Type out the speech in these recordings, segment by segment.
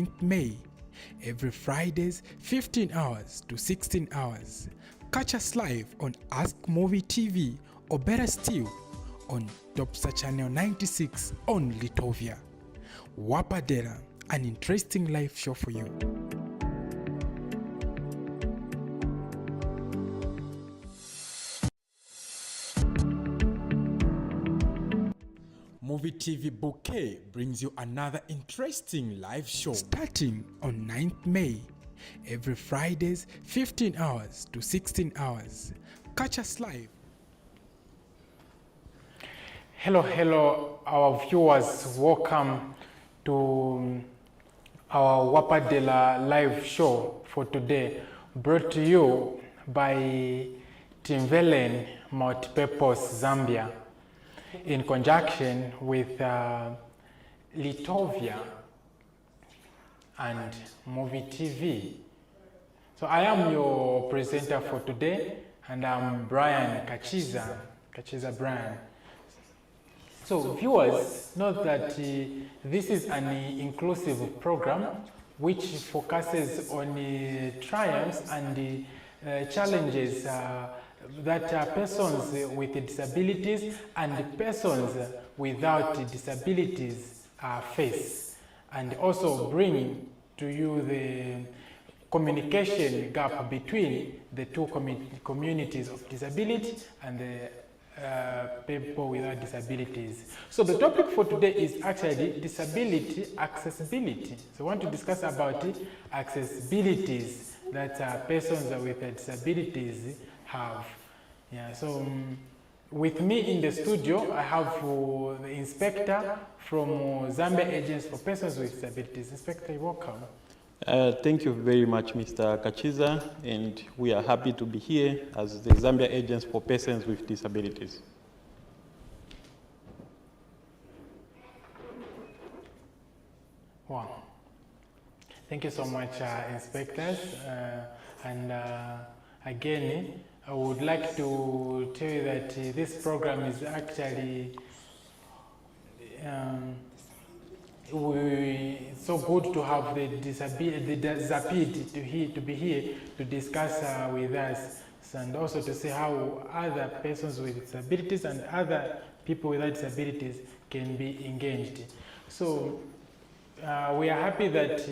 9th May, every Fridays 15 hours to 16 hours. Catch us live on Ask Movie TV, or better still, on Topsa Channel 96 on Litovia. Wapadela, an interesting live show for you. Movie TV Bouquet brings you another interesting live show starting on 9th May, every Fridays 15 hours to 16 hours. Catch us live. Hello, our viewers. Welcome to our Wapadela live show for today, brought to you by Timveleni Multipurpose Zambia, in conjunction with Litovia and Movie TV. So I am your presenter for today, and I'm Brian Kachiza Brian. So viewers, note that this is an inclusive program which focuses on triumphs and challenges that persons with disabilities and persons without disabilities face, and also bring to you the communication gap between the two communities of disability and the people without disabilities. So the topic for today is actually disability accessibility. So I want to discuss about accessibilities that persons with disabilities have. Yeah, so with me in the studio, I have the inspector from Zambia Agents for Persons with Disabilities. Inspector, welcome. Thank you very much, Mr. Kachiza, and we are happy to be here as the Zambia Agents for Persons with Disabilities. Wow. Thank you so much, inspectors. Again, I would like to tell you that this program is actually it's so good to have the ZAPID to be here to discuss with us, and also to see how other persons with disabilities and other people without disabilities can be engaged. So we are happy that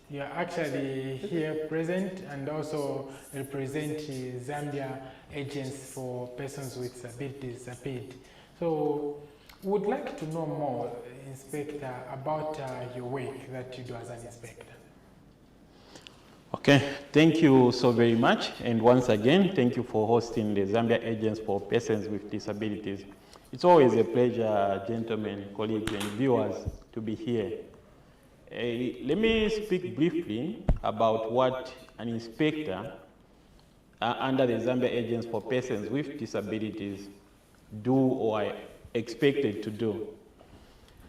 you are actually here present and also represent Zambia Agents for Persons with Disabilities, ZAPID. So we would like to know more, Inspector, about your work that you do as an inspector. Okay, thank you so very much. And once again, thank you for hosting the Zambia Agents for Persons with Disabilities. It's always a pleasure, gentlemen, colleagues, and viewers, to be here. Let me speak briefly about what an inspector under the Zambia Agents for Persons with Disabilities do or are expected to do.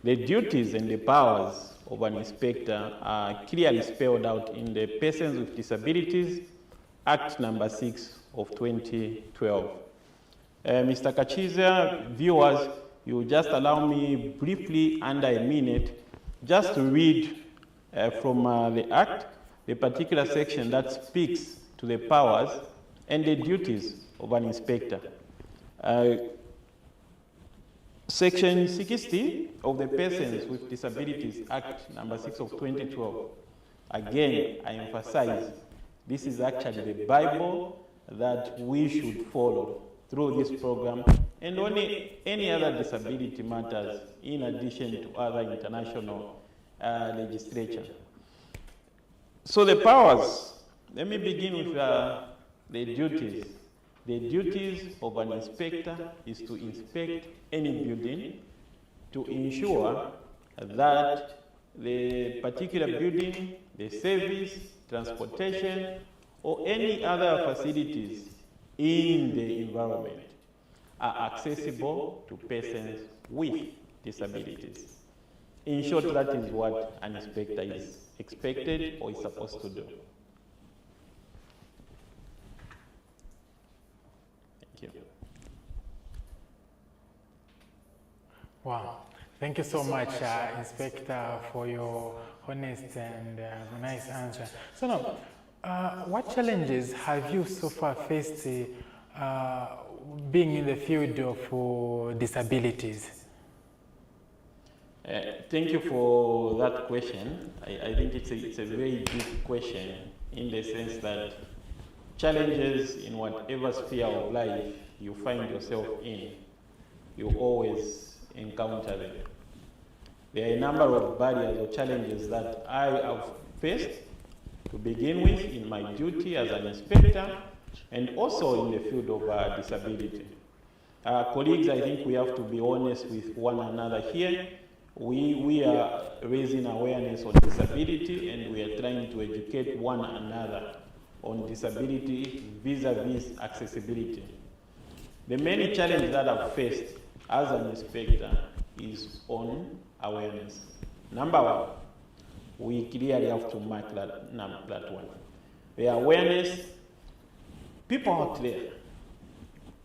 The duties and the powers of an inspector are clearly spelled out in the Persons with Disabilities Act number 6 of 2012. Mr. Kachiza, viewers, you just allow me briefly under a minute just to read from the Act, the particular section that speaks to the powers and the duties of an inspector. Section 60 of the Persons with Disabilities Act number 6 of 2012. Again, I emphasize, this is actually the Bible that we should follow through this program and only any other disability matters in addition to other international legislature. So the powers, let me begin with the duties. The duties of an inspector is to inspect any building to ensure that the particular building, the service, transportation, or any other facilities in the environment are accessible to persons with disabilities. In short, that is what an inspector is expected or is supposed to do. Thank you. Wow. Thank you so much, Inspector, for your honest and nice answer. So now, what challenges have you so far faced being in the field of disabilities? Thank you for that question. I think it's a very deep question in the sense that challenges in whatever sphere of life you find yourself in, you always encounter them. There are a number of barriers or challenges that I have faced to begin with in my duty as an inspector and also in the field of disability. Colleagues, I think we have to be honest with one another here. We are raising awareness on disability and we are trying to educate one another on disability vis-a-vis accessibility. The many challenges that I've faced as an inspector is on awareness. Number one, we clearly have to mark that one. The awareness, people out there,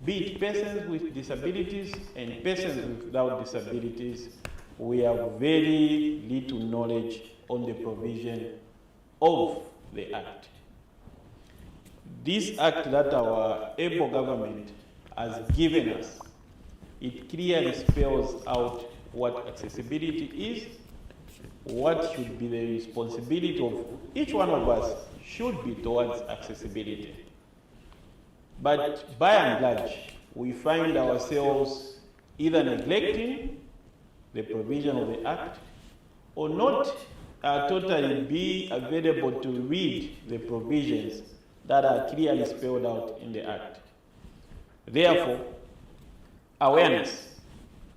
be it persons with disabilities and persons without disabilities, we have very little knowledge on the provision of the Act. This Act that our able government has given us, it clearly spells out what accessibility is, what should be the responsibility of each one of us should be towards accessibility. But by and large, we find ourselves either neglecting the provision of the Act or not totally be available to read the provisions that are clearly spelled out in the Act. Therefore, awareness.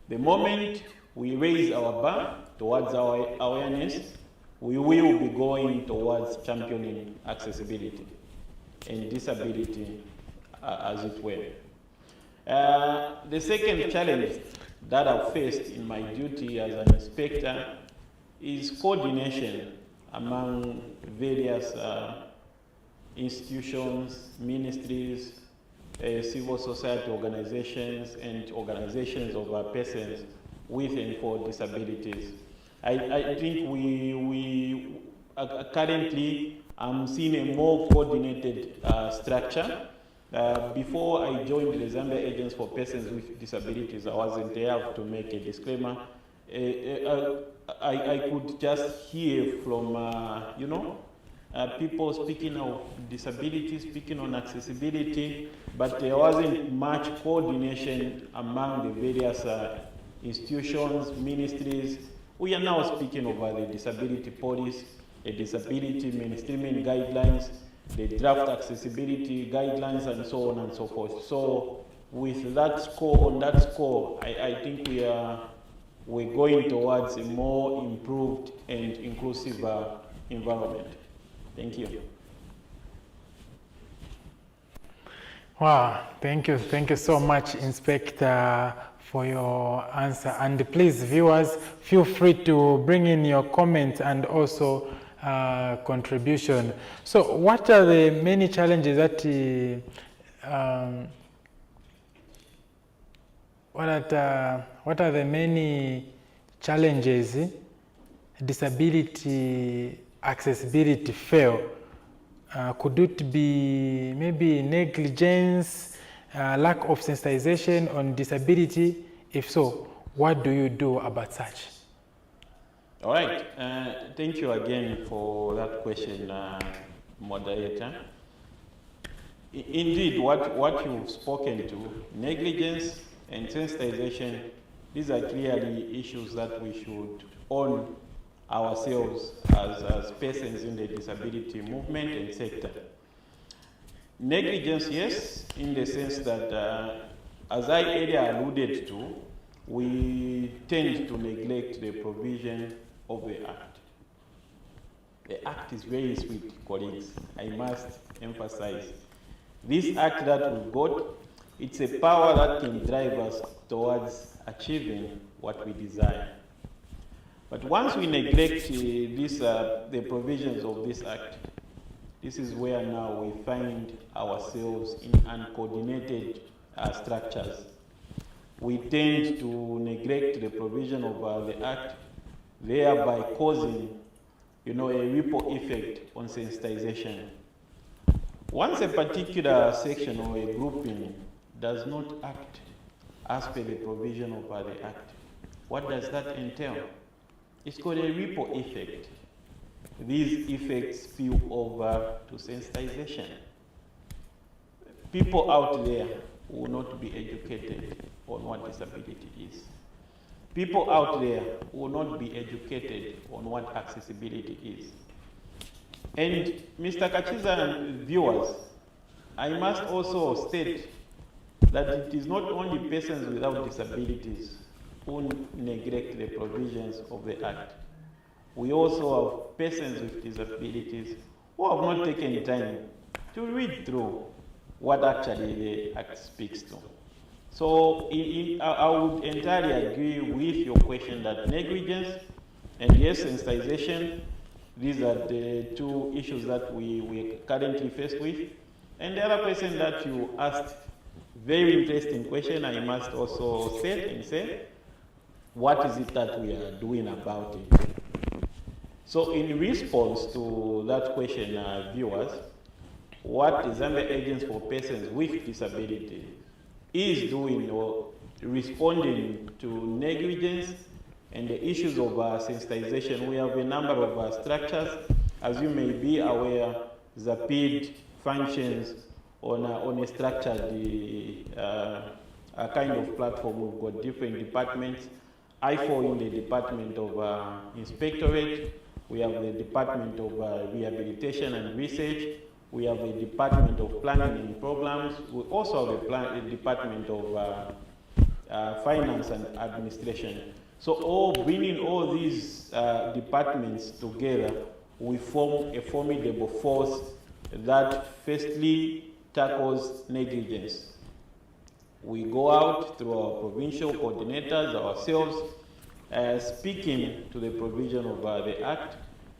The moment we raise our bar towards our awareness, we will be going towards championing accessibility and disability as it were. The second challenge that I've faced in my duty as an inspector is coordination among various institutions, ministries, civil society organizations, and organizations of persons with and for disabilities. I think we currently I'm seeing a more coordinated structure. Before I joined the Zambia Agents for Persons with Disabilities, I wasn't there to make a disclaimer. I could just hear from, people speaking of disability, speaking on accessibility, but there wasn't much coordination among the various institutions, ministries. We are now speaking about the disability policy, the disability mainstreaming guidelines, the draft accessibility guidelines, and so on and so forth. So with that score, on that score, I think we're going towards a more improved and inclusive environment. Thank you. Wow, thank you so much, Inspector, for your answer. And please, viewers, feel free to bring in your comments and also contribution. So what are the many challenges that what are the many challenges disability accessibility fail? Could it be maybe negligence, lack of sensitization on disability? If so, what do you do about such? All right. Thank you again for that question, moderator. Indeed, what you've spoken to, negligence and sensitization, these are clearly issues that we should own ourselves as persons in the disability movement and sector. Negligence, yes, in the sense that, as I earlier alluded to, we tend to neglect the provision of the Act. The Act is very sweet, colleagues. I must emphasize. This Act that we've got, it's a power that can drive us towards achieving what we desire. But once we neglect the provisions of this Act, this is where now we find ourselves in uncoordinated structures. we tend to neglect the provision of the Act, thereby causing, a ripple effect on sensitization. Once a particular section or a grouping does not act as per the provision of the Act, what does that entail? It's called a ripple effect. These effects spill over to sensitization. People out there will not be educated on what disability is. People out there will not be educated on what accessibility is. And Mr. Kachiza and viewers, I must also state that it is not only persons without disabilities who neglect the provisions of the Act. We also have persons with disabilities who have not taken time to read through what actually the Act speaks to. So I would entirely agree with your question that negligence and yes, sensitization, these are the two issues that we currently faced with. And the other question that you asked, very interesting question, I must also say, what is it that we are doing about it? So in response to that question, viewers, what the Zambian Agents for Persons with Disabilities is doing or responding to negligence and the issues of sensitization, we have a number of structures. As you may be aware, ZAPID functions on a structured kind of platform. We've got different departments. I fall in the Department of Inspectorate. We have the Department of Rehabilitation and Research. We have a Department of Planning and Programs. We also have a Department of Finance and Administration. So bringing all these departments together, we form a formidable force that firstly tackles negligence. We go out through our provincial coordinators ourselves, speaking to the provision of the Act,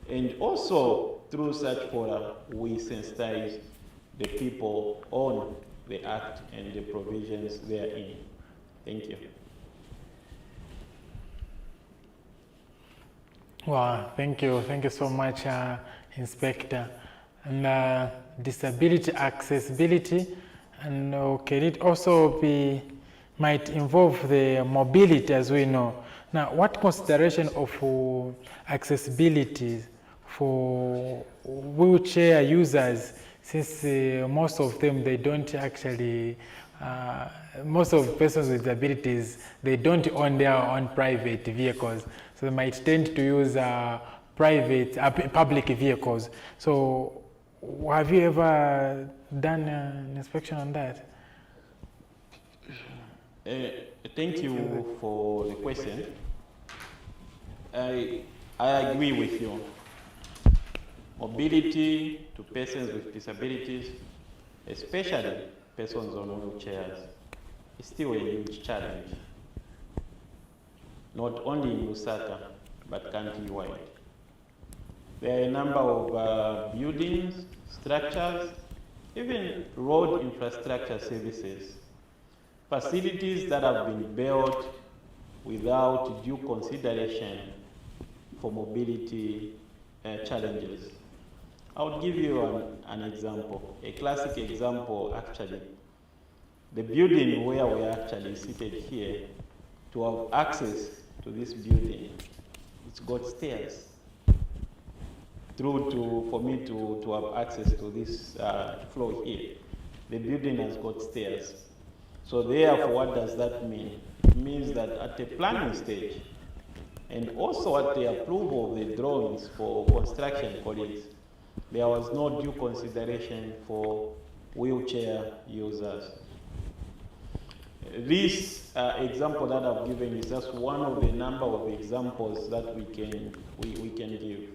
and also through such fora, we sensitize the people on the Act and the provisions therein. Thank you. Wow, thank you so much, Inspector. And disability accessibility, and can it also might involve the mobility, as we know. Now, what consideration of accessibility for wheelchair users, since most of them, they don't actually, most of persons with disabilities, they don't own their own private vehicles, so they might tend to use public vehicles. So have you ever done an inspection on that? Thank you for the question. I agree with you. Mobility to persons with disabilities, especially persons on wheelchairs, is still a huge challenge, not only in Lusaka, but countrywide. There are a number of buildings, structures, even road infrastructure services, facilities that have been built without due consideration for mobility challenges. I would give you an example, a classic example actually. The building where we are actually seated here, to have access to this building, it's got stairs. For me to have access to this floor here, the building has got stairs. So therefore, what does that mean? It means that at the planning stage, and also at the approval of the drawings for construction colleagues, there was no due consideration for wheelchair users. This example that I've given is just one of the number of examples that we can give.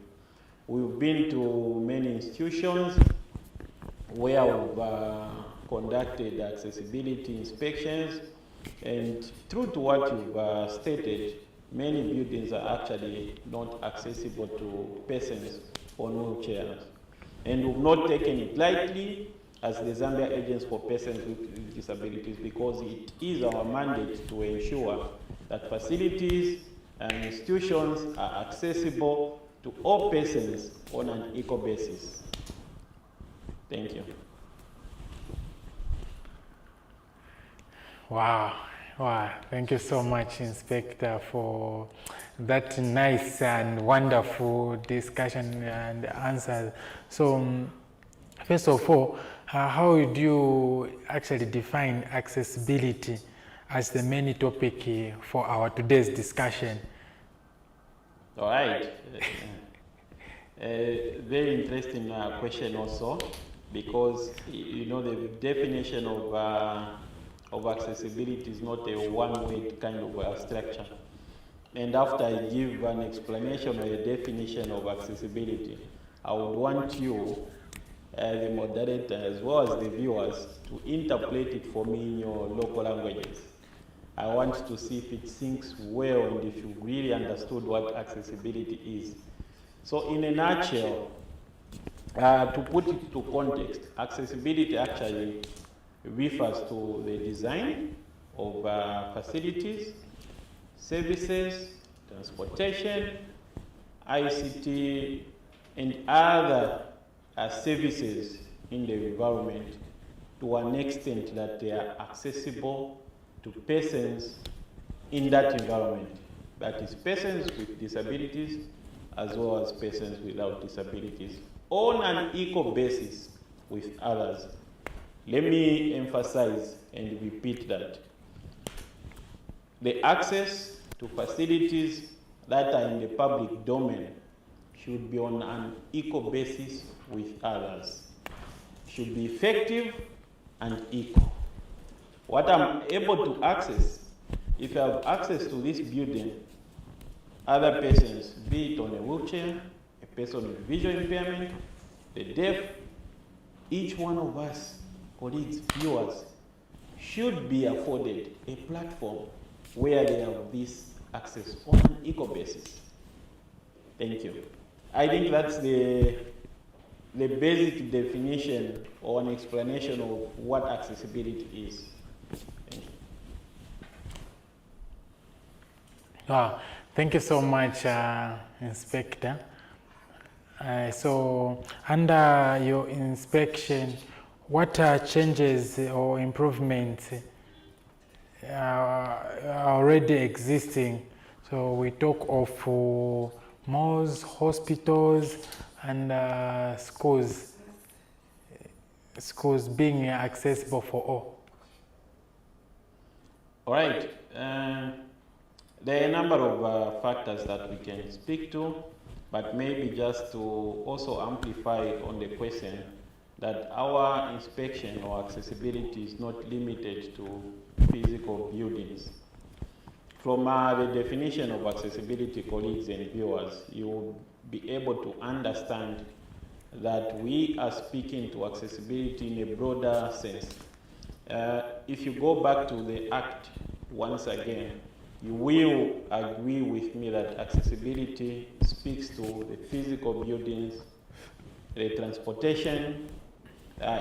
We've been to many institutions where we've conducted accessibility inspections, and true to what you've stated, many buildings are actually not accessible to persons on wheelchairs. And we've not taken it lightly. as the Zambia Agents for Persons with Disabilities, because it is our mandate to ensure that facilities and institutions are accessible to all persons on an equal basis. Thank you. Wow, wow, thank you so much, Inspector, for that nice and wonderful discussion and answers. So, first of all, how would you actually define accessibility as the main topic for our today's discussion? All right. Very interesting question also, because you know the definition of accessibility is not a one-way kind of structure. And after I give an explanation or a definition of accessibility, I would want you, the moderator, as well as the viewers, to interpret it for me in your local languages. I want to see if it sinks well and if you really understood what accessibility is. So in a nutshell, to put it to context, accessibility actually refers to the design of facilities, services, transportation, ICT, and other services in the environment to an extent that they are accessible to persons in that environment. That is, persons with disabilities as well as persons without disabilities, on an equal basis with others. Let me emphasize and repeat that. The access to facilities that are in the public domain should be on an equal basis with others. Should be effective and equal. What I'm able to access, if I have access to this building, other persons, be it on a wheelchair, a person with visual impairment, the deaf, each one of us, colleagues, viewers, should be afforded a platform where they have this access on an equal basis. Thank you. I think that's the basic definition or an explanation of what accessibility is. Thank you. Wow, thank you so much, Inspector. So, under your inspection, what changes or improvements are already existing? So we talk of malls, hospitals, and schools being accessible for all. All right. There are a number of factors that we can speak to, but maybe just to also amplify on the question that our inspection or accessibility is not limited to physical buildings. From the definition of accessibility, colleagues and viewers, you will be able to understand that we are speaking to accessibility in a broader sense. If you go back to the Act once again, you will agree with me that accessibility speaks to the physical buildings, the transportation,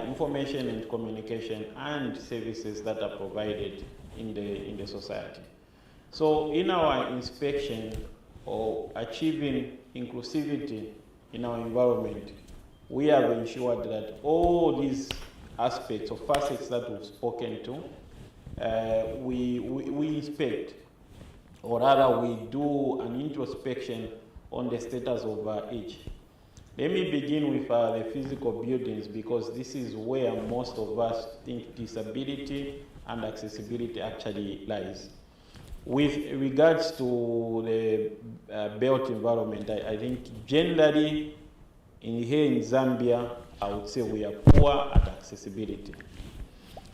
information and communication, and services that are provided in the society. So in our inspection or achieving inclusivity in our environment, we have ensured that all these aspects or facets that we've spoken to, we inspect, or rather we do an introspection on the status of each. Let me begin with the physical buildings, because this is where most of us think disability and accessibility actually lies. With regards to the built environment, I think generally here in Zambia, I would say we are poor at accessibility.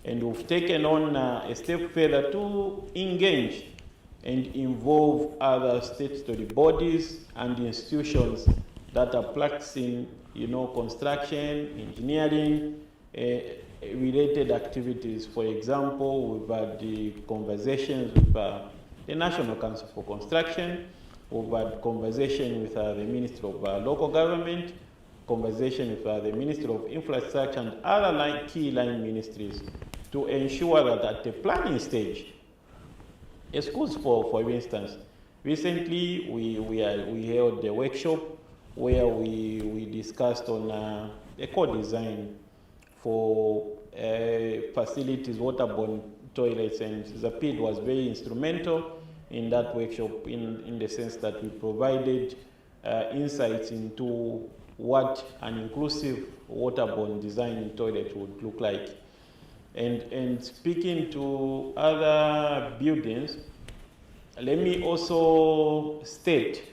And we've taken on a step further to engage and involve other statutory bodies and institutions that are practicing, construction, engineering, related activities. For example, we've had the conversations with the National Council for Construction, we've had conversation with the Ministry of Local Government, conversation with the Ministry of Infrastructure and other key line ministries to ensure that at the planning stage, schools, for instance, recently we held a workshop where we discussed on eco-design for facilities, waterborne toilets, and ZAPID was very instrumental in that workshop in the sense that we provided insights into what an inclusive waterborne design toilet would look like. And speaking to other buildings, let me also state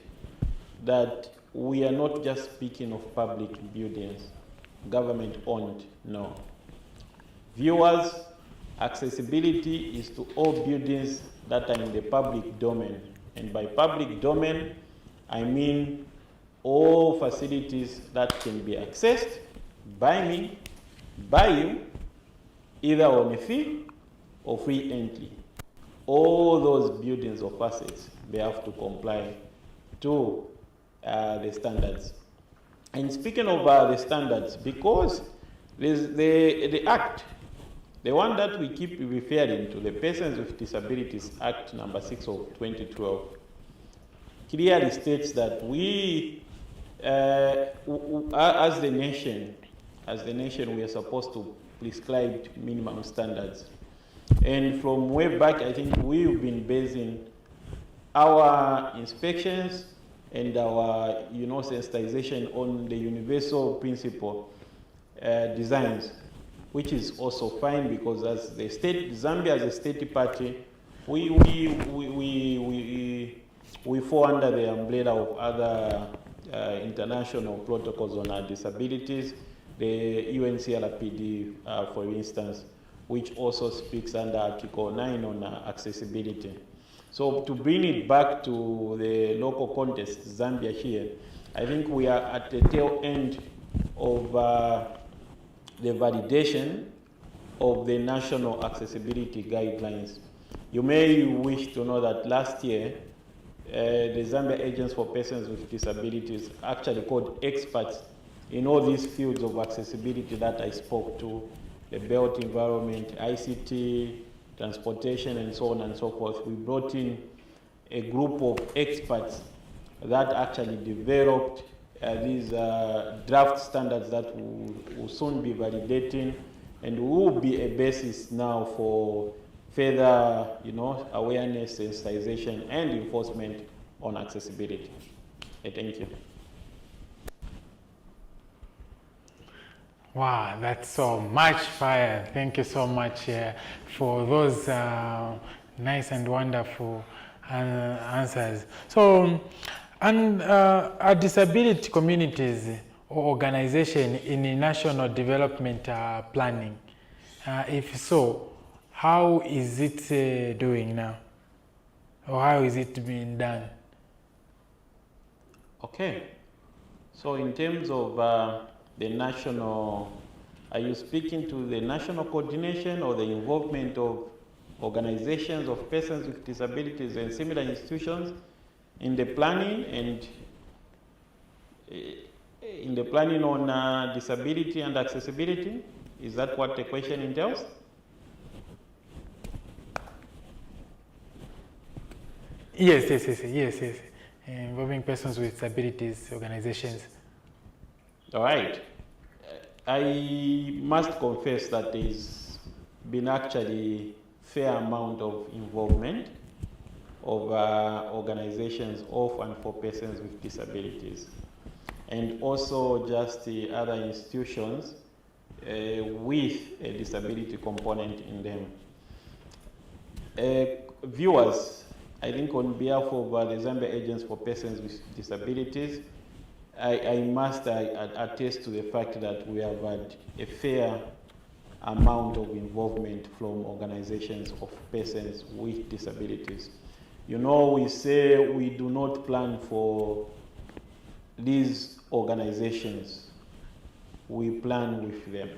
that we are not just speaking of public buildings, government owned, no. Viewers, accessibility is to all buildings that are in the public domain. And by public domain, I mean all facilities that can be accessed by me, by you, either on a fee or free entry. All those buildings or assets, they have to comply to the standards. And speaking of the standards, because there's the Act, the one that we keep referring to, the Persons with Disabilities Act number 6 of 2012, clearly states that we, as the nation, we are supposed to prescribe minimum standards. And from way back, I think we've been basing our inspections and our, sensitization on the universal principle designs, which is also fine because as the state, Zambia as a state party, we fall under the umbrella of other international protocols on our disabilities, the UNCRPD, for instance, which also speaks under Article 9 on accessibility. So to bring it back to the local context, Zambia here, I think we are at the tail end of the validation of the national accessibility guidelines. You may wish to know that last year, the Zambia Agents for Persons with Disabilities actually called experts in all these fields of accessibility that I spoke to, the built environment, ICT, transportation, and so on and so forth. We brought in a group of experts that actually developed these draft standards that will soon be validating and will be a basis now for further, awareness, sensitization, and enforcement on accessibility. Thank you. Wow, that's so much fire. Thank you so much for those nice and wonderful answers. So, and are disability communities or organization in the national development planning? If so, how is it doing now? Or how is it being done? Okay. So in terms of the national, are you speaking to the national coordination or the involvement of organizations of persons with disabilities and similar institutions in the planning and in the planning on disability and accessibility? Is that what the question entails? Yes. Involving persons with disabilities organizations. All right. I must confess that there's been actually fair amount of involvement of organizations of and for persons with disabilities, and also just the other institutions with a disability component in them. Viewers, I think on behalf of the Zambia Agents for Persons with Disabilities, I must attest to the fact that we have had a fair amount of involvement from organizations of persons with disabilities. We say we do not plan for these organizations, we plan with them.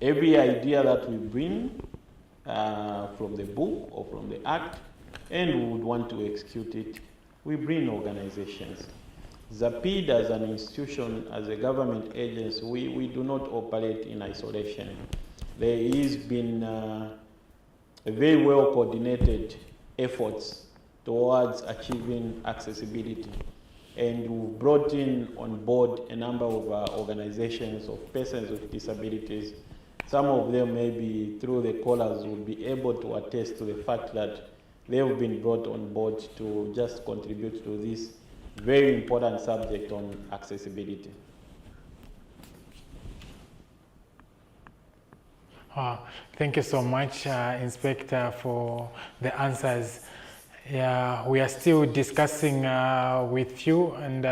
Every idea that we bring from the book or from the act, and we would want to execute it, we bring organizations. ZAPID as an institution, as a government agency, we do not operate in isolation. There has been a very well coordinated efforts towards achieving accessibility. And we've brought in on board a number of organizations of persons with disabilities. Some of them, maybe through the callers, will be able to attest to the fact that they have been brought on board to just contribute to this very important subject on accessibility. Thank you so much, Inspector, for the answers. Yeah, we are still discussing with you, and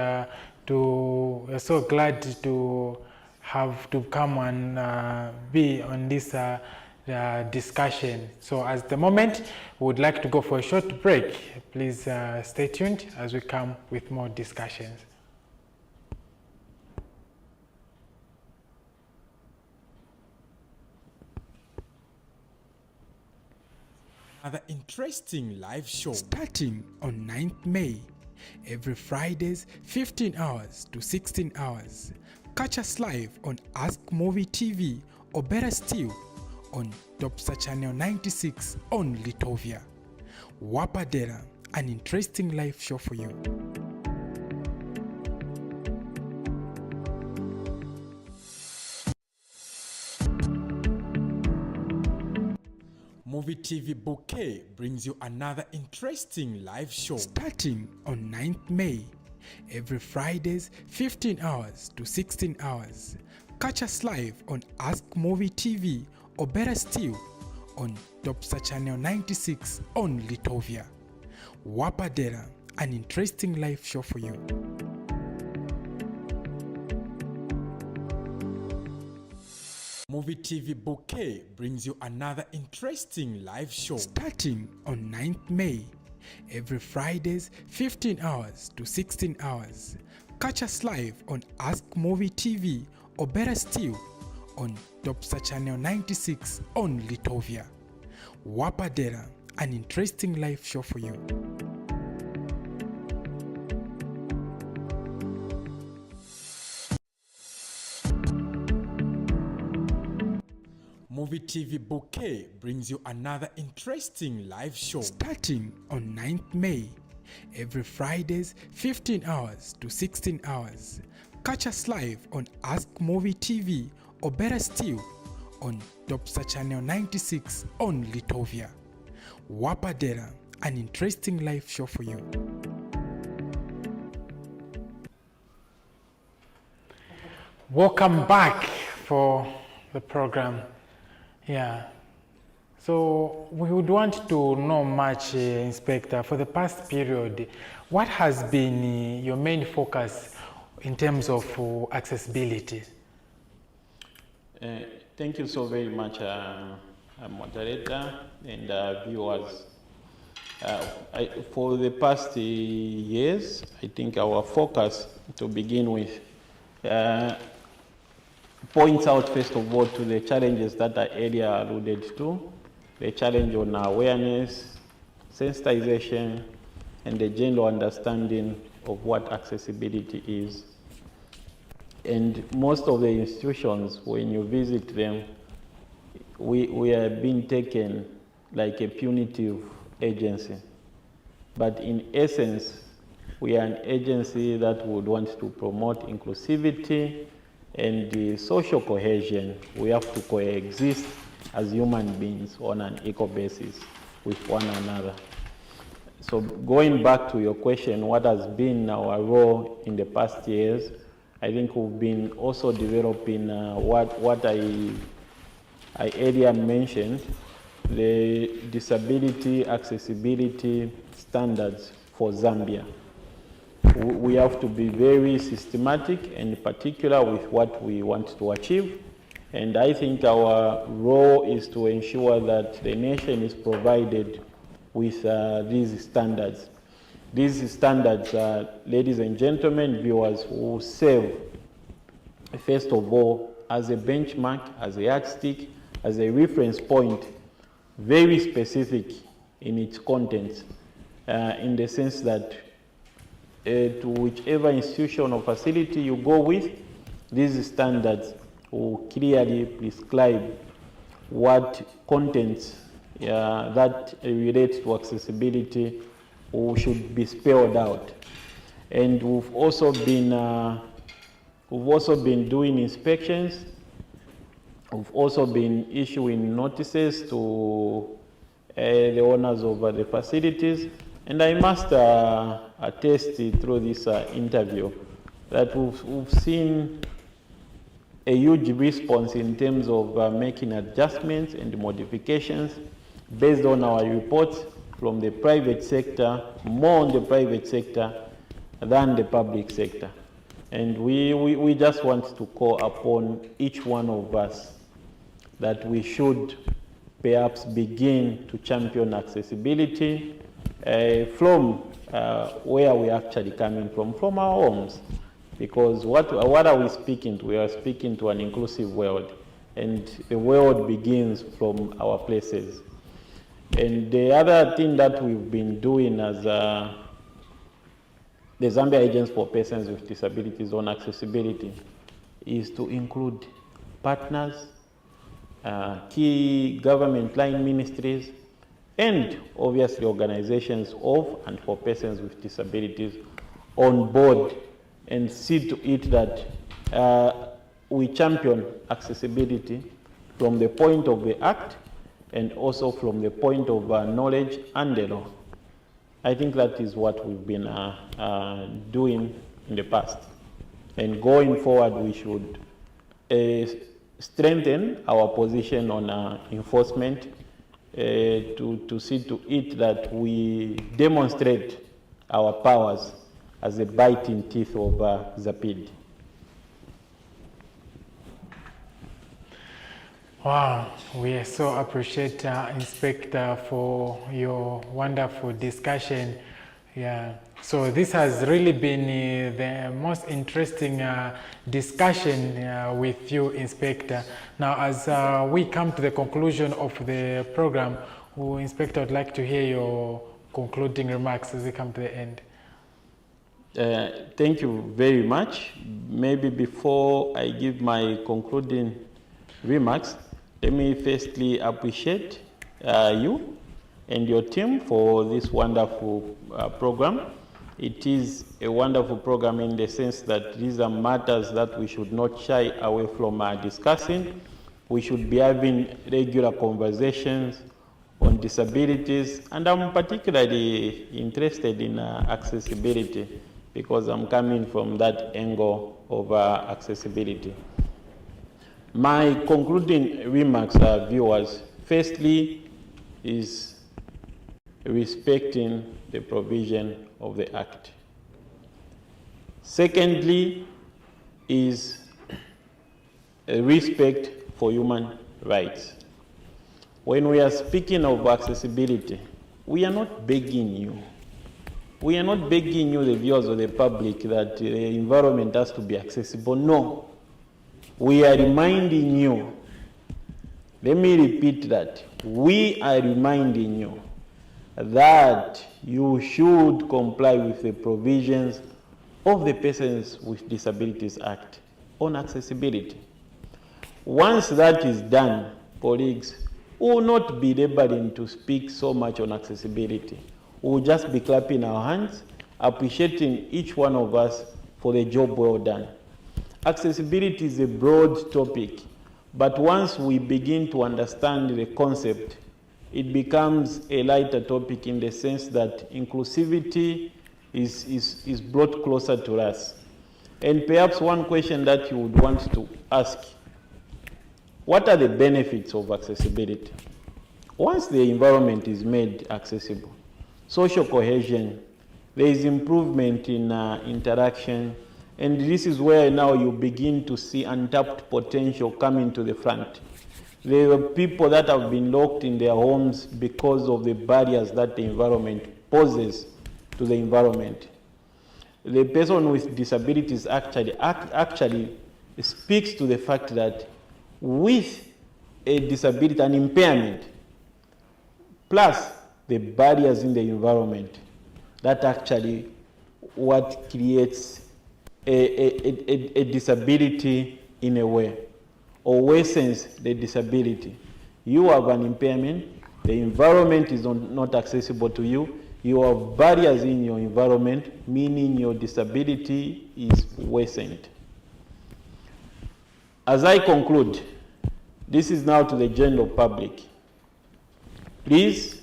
we're so glad to have to come and be on this discussion. So at the moment, we would like to go for a short break. Please stay tuned as we come with more discussions. Another interesting live show starting on 9th May, every Fridays 15 hours to 16 hours. Catch us live on Ask Movie TV, or better still, on Topsa Channel 96 on Litovia. Wapadera, an interesting live show for you. Movie TV Bouquet brings you another interesting live show starting on 9th May, every Fridays 15 hours to 16 hours. Catch us live on Ask Movie TV, or better still, on Topsa Channel 96 on Litovia. Wapadera, an interesting live show for you. Movie TV Bouquet brings you another interesting live show starting on 9th May, every Fridays 15 hours to 16 hours. Catch us live on Ask Movie TV, or better still, on Topsa Channel 96 on Litovia. Wapadera, an interesting live show for you. Movie TV Bouquet brings you another interesting live show starting on 9th May, every Fridays 15 hours to 16 hours. Catch us live on Ask Movie TV, or better still, on Topsa Channel 96 on Litovia. Wapadera, an interesting live show for you. Welcome back for the program. Yeah, so we would want to know much, Inspector, for the past period, what has been your main focus in terms of accessibility? Thank you so very much, moderator and viewers. For the past years, I think our focus, to begin with, points out first of all to the challenges that are earlier alluded to, the challenge on awareness, sensitization, and the general understanding of what accessibility is. And most of the institutions, when you visit them, we are being taken like a punitive agency. But in essence, we are an agency that would want to promote inclusivity and the social cohesion. We have to coexist as human beings on an equal basis with one another. So going back to your question, what has been our role in the past years, I think we've been also developing what I earlier mentioned, the disability accessibility standards for Zambia. We have to be very systematic and particular with what we want to achieve. And I think our role is to ensure that the nation is provided with these standards. These standards, ladies and gentlemen, viewers, will serve, first of all, as a benchmark, as a yardstick, as a reference point, very specific in its contents, in the sense that to whichever institution or facility you go with, these standards will clearly prescribe what contents that relate to accessibility should be spelled out. And we've also been doing inspections. We've also been issuing notices to the owners of the facilities. And I must attest through this interview that we've seen a huge response in terms of making adjustments and modifications based on our reports from the private sector, more on the private sector than the public sector. And we just want to call upon each one of us that we should perhaps begin to champion accessibility from where we're actually coming from our homes. Because what are we speaking to? We are speaking to an inclusive world, and the world begins from our places. And the other thing that we've been doing as the Zambia Agents for Persons with Disabilities on accessibility is to include partners, key government line ministries, and obviously organizations of and for persons with disabilities on board, and see to it that we champion accessibility from the point of the act and also from the point of knowledge and the law. I think that is what we've been doing in the past. And going forward, we should strengthen our position on enforcement to see to it that we demonstrate our powers as the biting teeth of ZAPID. Wow, we so appreciate Inspector for your wonderful discussion. Yeah, so this has really been the most interesting discussion with you, Inspector. Now, as we come to the conclusion of the program, Inspector, would like to hear your concluding remarks as we come to the end. Thank you very much. Maybe before I give my concluding remarks, let me firstly appreciate you and your team for this wonderful program. It is a wonderful program in the sense that these are matters that we should not shy away from discussing. We should be having regular conversations on disabilities, and I'm particularly interested in accessibility because I'm coming from that angle of accessibility. My concluding remarks, viewers, firstly is respecting the provision of the Act. Secondly is respect for human rights. When we are speaking of accessibility, we are not begging you. We are not begging you, the viewers of the public, that the environment has to be accessible. No. We are reminding you, let me repeat that, we are reminding you that you should comply with the provisions of the Persons with Disabilities Act on accessibility. Once that is done, colleagues, we will not be laboring to speak so much on accessibility. We will just be clapping our hands, appreciating each one of us for the job well done. Accessibility is a broad topic, but once we begin to understand the concept, it becomes a lighter topic in the sense that inclusivity is brought closer to us. And perhaps one question that you would want to ask, what are the benefits of accessibility? Once the environment is made accessible, social cohesion, there is improvement in interaction, and this is where now you begin to see untapped potential coming to the front. There are people that have been locked in their homes because of the barriers that the environment poses to the environment. The Person with Disabilities actually speaks to the fact that with a disability, an impairment, plus the barriers in the environment, that actually what creates a disability in a way, or worsens the disability. You have an impairment, the environment is not accessible to you, you have barriers in your environment, meaning your disability is worsened. As I conclude, this is now to the general public. Please,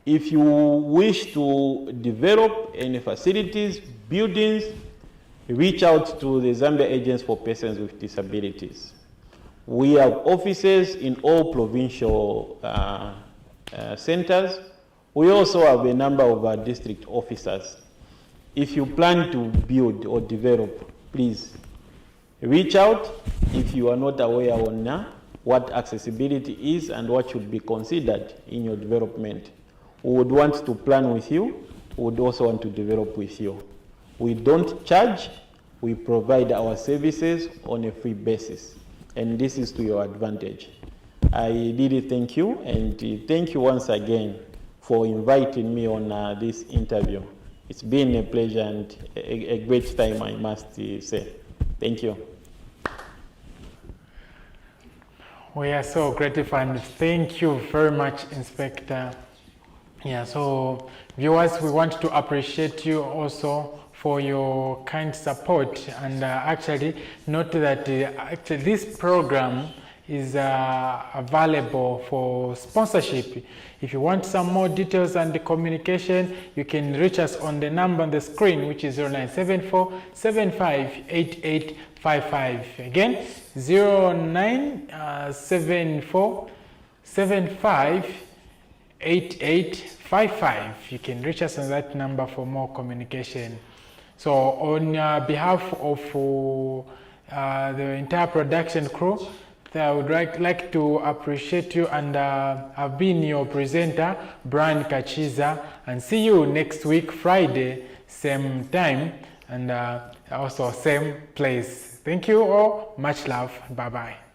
if you wish to develop any facilities, buildings, reach out to the Zambia Agents for Persons with Disabilities. We have offices in all provincial centers. We also have a number of district officers. If you plan to build or develop, please reach out if you are not aware on what accessibility is and what should be considered in your development. We would want to plan with you. We would also want to develop with you. We don't charge. We provide our services on a free basis. And this is to your advantage. I really thank you, and thank you once again for inviting me on this interview. It's been a pleasure and a great time, I must say. Thank you. We are so grateful and thank you very much, Inspector. Yeah, so viewers, we want to appreciate you also for your kind support, and actually note that actually this program is available for sponsorship. If you want some more details and the communication, you can reach us on the number on the screen, which is 0974 758855. Again, 0974 758855. You can reach us on that number for more communication. So on behalf of the entire production crew, I would like to appreciate you, and I've been your presenter, Brian Kachiza, and see you next week, Friday, same time, and also same place. Thank you all. Much love. Bye-bye.